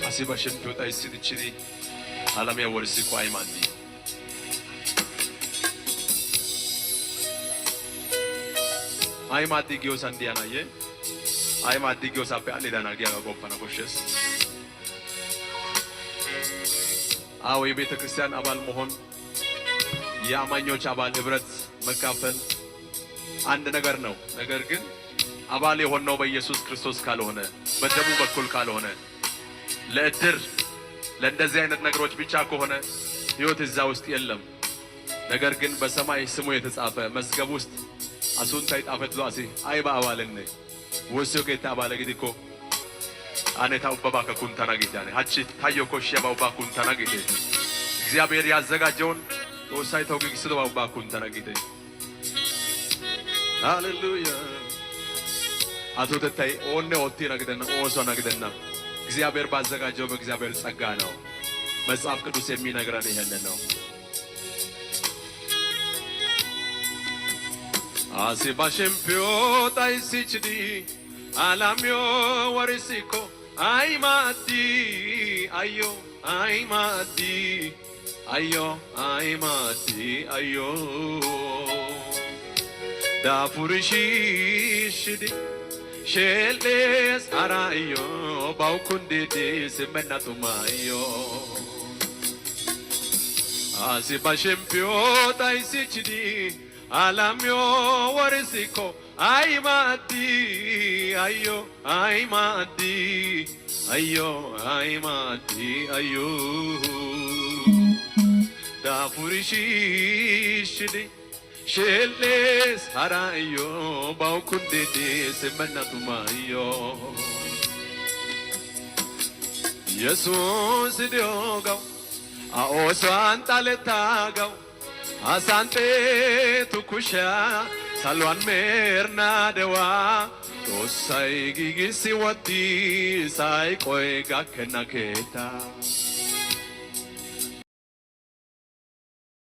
asiba shempiyota isidichini alamya warisi kwa imani አይማዲ ጊዮስ አንዲያናየ አይማዲ ጊዮስ አፈ አለዳና ጊያጋ ጎፋና ኮሽስ አዎ የቤተ ክርስቲያን አባል መሆን የአማኞች አባል ህብረት መካፈል አንድ ነገር ነው። ነገር ግን አባል የሆነው በኢየሱስ ክርስቶስ ካልሆነ በደሙ በኩል ካልሆነ ለእድር ለእንደዚህ አይነት ነገሮች ብቻ ከሆነ ህይወት እዛ ውስጥ የለም። ነገር ግን በሰማይ ስሙ የተጻፈ መዝገብ ውስጥ አሱንታይ ጣፈት ዟሲ አይባ አባልነ ወስዮ ጌታ አባለ ግዲኮ አኔታው በባከ ኩንታና ጌታኔ ሀቺ ታየኮ ሸባው ባኩንታና ጌቴ እግዚአብሔር ያዘጋጀውን ወሳይታው ግስለው ባኩንታና ጌቴ ሃሌሉያ አቶተታይ ኦኔ ኦቲ ነገደና ኦሶ ነገደና እግዚአብሔር ባዘጋጀው በእግዚአብሔር ጸጋ ነው። መጽሐፍ ቅዱስ የሚነግረን ይሄንን ነው። asiba shempiyota isichidi alamyo warisiko ay mati ayo da furishishidi sheles arayo baukundi simenatumayo asiba shempiyota isichidi alamyo warisiko ay mati ayo da furishishidi sheles harayo baukunde simenatumayo Jesus diogaw aosan taletagaw asante tukusha salwan merna dewa tosai gigisi wati sai koe gakena keta